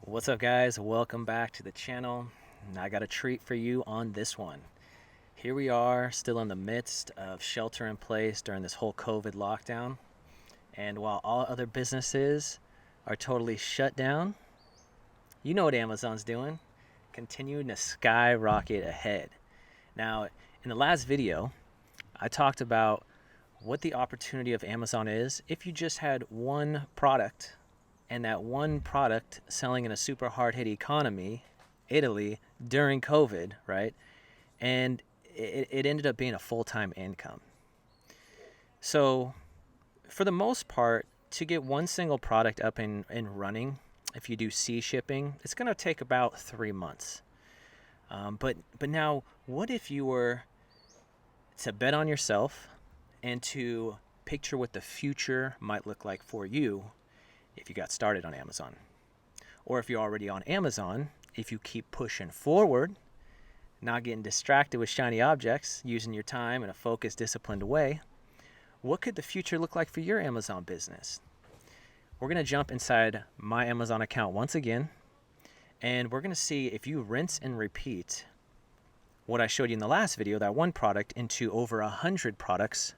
What's up, guys? Welcome back to the channel. I got a treat for you on this one. Here we are, still in the midst of shelter in place during this whole COVID lockdown. And while all other businesses are totally shut down, you know what Amazon's doing, continuing to skyrocket ahead. Now, in the last video, I talked about what the opportunity of Amazon is if you just had one product, and that one product selling in a super hard-hit economy, Italy, during COVID, right? And it ended up being a full-time income. So for the most part, to get one single product up and running, if you do sea shipping, it's going to take about 3 months. But now, what if you were to bet on yourself and to picture what the future might look like for you if you got started on Amazon? Or if you're already on Amazon, if you keep pushing forward, not getting distracted with shiny objects, using your time in a focused, disciplined way, what could the future look like for your Amazon business? We're going to jump inside my Amazon account once again, and we're going to see if you rinse and repeat what I showed you in the last video, that one product, into over 100 products.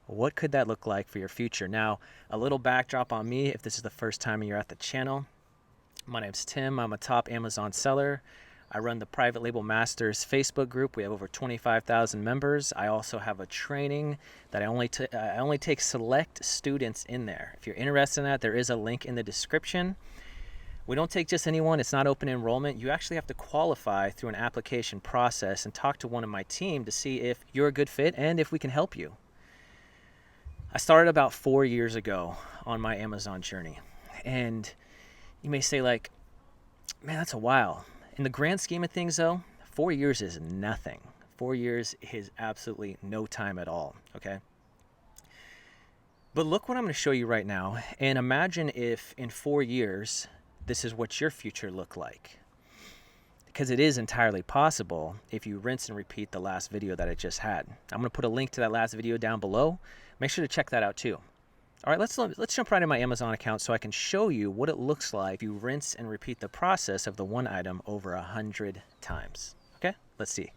What could that look like for your future? Now, a little backdrop on me if this is the first time you're at the channel. My name's Tim. I'm a top Amazon seller. I run the Private Label Masters Facebook group. We have over 25,000 members. I also have a training that I only take select students in there. If you're interested in that, there is a link in the description. We don't take just anyone. It's not open enrollment. You actually have to qualify through an application process and talk to one of my team to see if you're a good fit and if we can help you. I started about 4 years ago on my Amazon journey. And you may say, like, man, that's a while. In the grand scheme of things, though, 4 years is nothing. 4 years is absolutely no time at all, okay? But look what I'm going to show you right now, and imagine if in 4 years, this is what your future looked like. Because it is entirely possible if you rinse and repeat the last video that I just had. I'm going to put a link to that last video down below. Make sure to check that out too. All right, let's jump right in my Amazon account so I can show you what it looks like if you rinse and repeat the process of the one item over 100 times. Okay, let's see.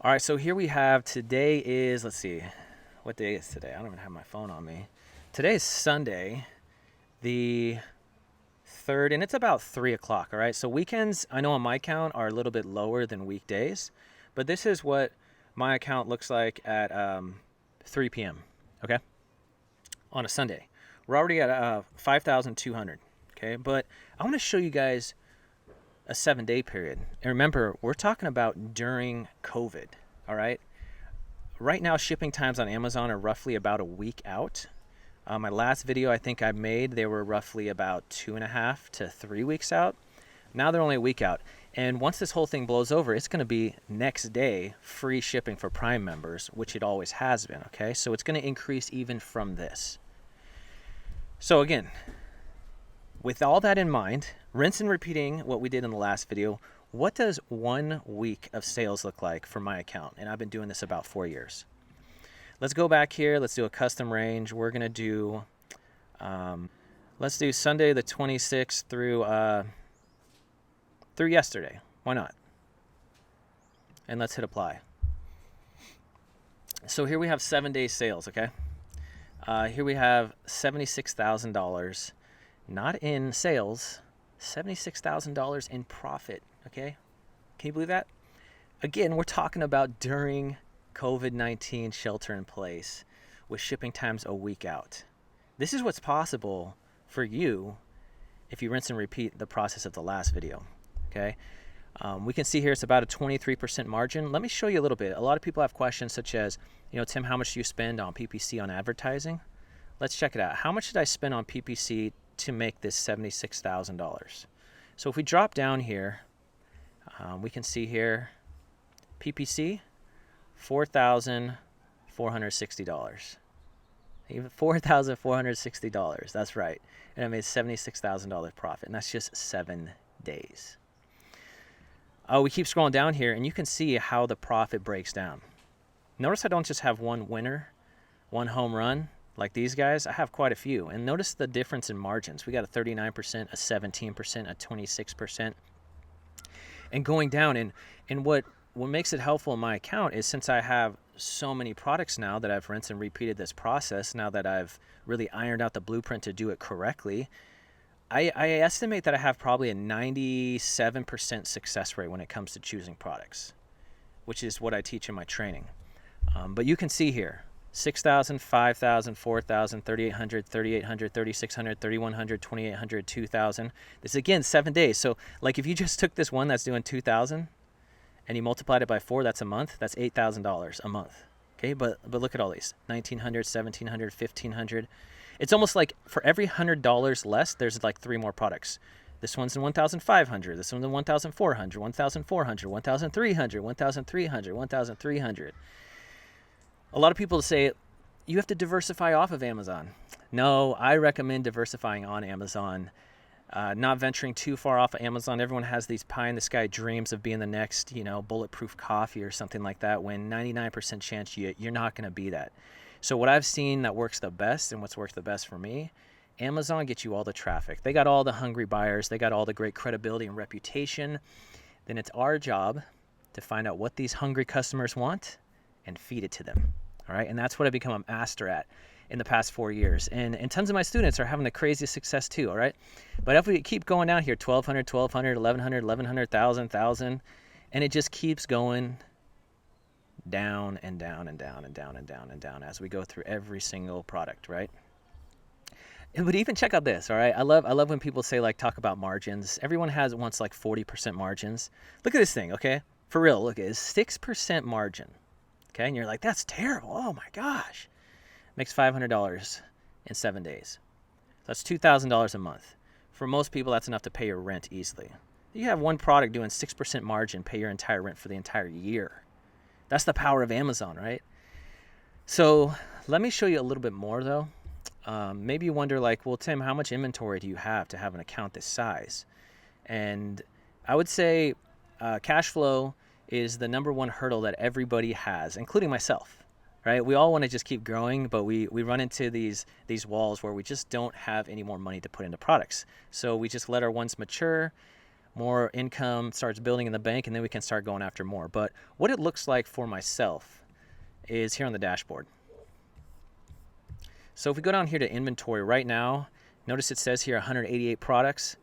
All right, so here we have, today is, let's see, what day is today? I don't even have my phone on me. Today is Sunday, the 3rd, and it's about 3 o'clock, all right? So weekends, I know on my account, are a little bit lower than weekdays, but this is what my account looks like at 3 p.m., okay, on a Sunday. We're already at 5,200, okay? But I want to show you guys a 7-day period. And remember, we're talking about during COVID, all right? Right now, shipping times on Amazon are roughly about a week out. My last video I think I made, they were roughly about 2.5 to 3 weeks out. Now they're only a week out. And once this whole thing blows over, it's going to be next day free shipping for Prime members, which it always has been, okay? So it's going to increase even from this. So again, with all that in mind, rinse and repeating what we did in the last video, what does 1 week of sales look like for my account? And I've been doing this about 4 years. Let's go back here. Let's do a custom range. We're going to do, let's do Sunday the 26th through yesterday. Why not? And let's hit apply. So here we have 7-day sales, okay? Here we have $76,000, not in sales, $76,000 in profit, okay? Can you believe that? Again, we're talking about during COVID-19 shelter in place with shipping times a week out. This is what's possible for you if you rinse and repeat the process of the last video, okay? We can see here it's about a 23% margin. Let me show you a little bit. A lot of people have questions such as, Tim, how much do you spend on PPC on advertising? Let's check it out. How much did I spend on PPC to make this $76,000? So if we drop down here, we can see here PPC, $4,460. Even $4,460. That's right. And I made $76,000 profit, and that's just 7 days. We keep scrolling down here, and you can see how the profit breaks down. Notice I don't just have one winner, one home run. like these guys, I have quite a few. And notice the difference in margins. We got a 39%, a 17%, a 26%, and going down. And what makes it helpful in my account is, since I have so many products now that I've rinsed and repeated this process, now that I've really ironed out the blueprint to do it correctly, I estimate that I have probably a 97% success rate when it comes to choosing products, which is what I teach in my training. But you can see here, 6,000, 5,000, 4,000, 3,800, 3,800, 3,600, 3,100, 2,800, 2,000. This is, again, 7 days. So like if you just took this one that's doing 2,000 and you multiplied it by 4, that's a month. That's $8,000 a month. Okay, but look at all these, 1,900, 1,700, 1,500. It's almost like for every $100 less, there's like 3 more products. This one's in 1,500. This one's in 1,400, 1,400, 1,300, 1,300, 1,300. A lot of people say you have to diversify off of Amazon. No, I recommend diversifying on Amazon, not venturing too far off of Amazon. Everyone has these pie-in-the-sky dreams of being the next, bulletproof coffee or something like that, when 99% chance you're not going to be that. So what I've seen that works the best, and what's worked the best for me, Amazon gets you all the traffic. They got all the hungry buyers. They got all the great credibility and reputation. Then it's our job to find out what these hungry customers want and feed it to them. All right. And that's what I've become a master at in the past 4 years. And tons of my students are having the craziest success too. All right. But if we keep going down here, 1,200, 1,200, 1,100, 1,100, 1,000, 1,000, and it just keeps going down and down and down and down and down and down as we go through every single product, right? But even check out this, all right? I love when people say, like, talk about margins. Everyone wants like 40% margins. Look at this thing, okay? For real, look, it's 6% margin, okay? And you're like, that's terrible. Oh my gosh. Makes $500 in 7 days. That's $2,000 a month. For most people, that's enough to pay your rent easily. You have one product doing 6% margin, pay your entire rent for the entire year. That's the power of Amazon, right? So let me show you a little bit more though. Maybe you wonder, like, well, Tim, how much inventory do you have to have an account this size? And I would say cash flow is the number one hurdle that everybody has, including myself, right? We all want to just keep growing, but we run into these walls where we just don't have any more money to put into products. So we just let our ones mature, more income starts building in the bank, and then we can start going after more. But what it looks like for myself is here on the dashboard. So if we go down here to inventory right now, notice it says here 188 products.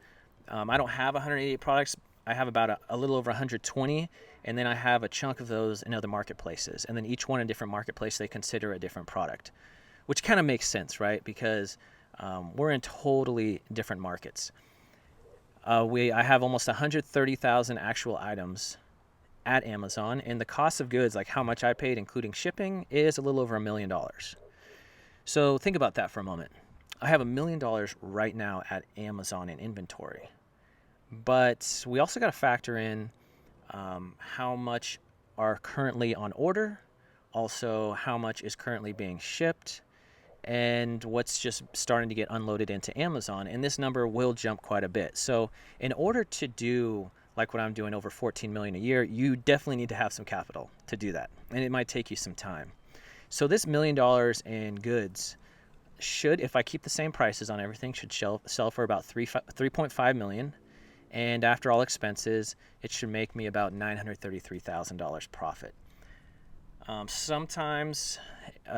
I don't have 188 products. I have about a little over 120, and then I have a chunk of those in other marketplaces. And then each one in different marketplace, they consider a different product, which kind of makes sense, right? Because we're in totally different markets. I have almost 130,000 actual items at Amazon, and the cost of goods, like how much I paid, including shipping, is a little over $1 million. So think about that for a moment. I have $1 million right now at Amazon in inventory, but we also got to factor in how much are currently on order, also how much is currently being shipped, and what's just starting to get unloaded into Amazon. And this number will jump quite a bit. So in order to do like what I'm doing, over 14 million a year, you definitely need to have some capital to do that. And it might take you some time. So this $1 million in goods should, if I keep the same prices on everything, should sell for about $3.5 million. And after all expenses, it should make me about $933,000 profit. Sometimes,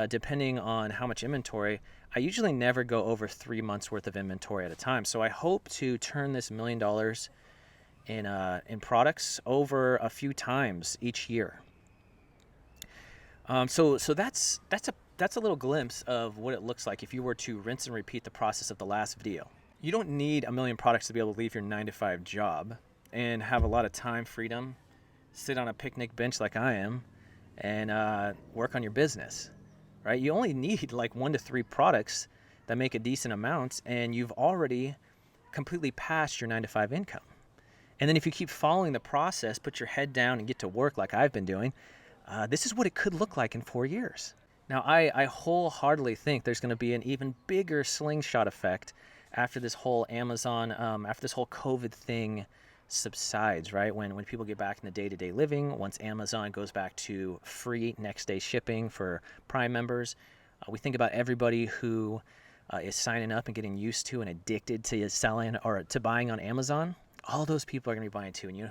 depending on how much inventory, I usually never go over 3 months worth of inventory at a time. So I hope to turn this $1 million in products over a few times each year. So that's a little glimpse of what it looks like if you were to rinse and repeat the process of the last video. You don't need 1 million products to be able to leave your 9-to-5 job and have a lot of time freedom, sit on a picnic bench like I am, and work on your business, right? You only need like 1 to 3 products that make a decent amount, and you've already completely passed your 9-to-5 income. And then if you keep following the process, put your head down and get to work like I've been doing, this is what it could look like in 4 years. Now, I wholeheartedly think there's going to be an even bigger slingshot effect after this whole Amazon, after this whole COVID thing subsides, right? When people get back in the day-to-day living, once Amazon goes back to free next day shipping for Prime members, We think about everybody who is signing up and getting used to and addicted to selling or to buying on Amazon. All those people are going to be buying too. And you know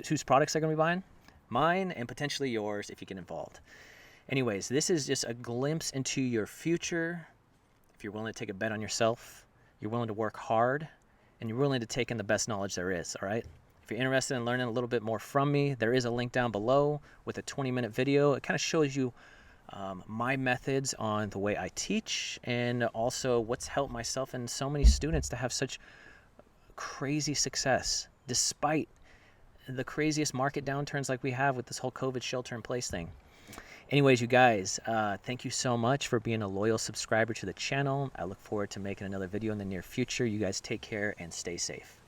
whose products they're going to be buying? Mine and potentially yours if you get involved. Anyways, this is just a glimpse into your future. If you're willing to take a bet on yourself, you're willing to work hard, and you're willing to take in the best knowledge there is, all right? If you're interested in learning a little bit more from me, there is a link down below with a 20-minute video. It kind of shows you my methods on the way I teach and also what's helped myself and so many students to have such crazy success despite the craziest market downturns like we have with this whole COVID shelter-in-place thing. Anyways, you guys, thank you so much for being a loyal subscriber to the channel. I look forward to making another video in the near future. You guys take care and stay safe.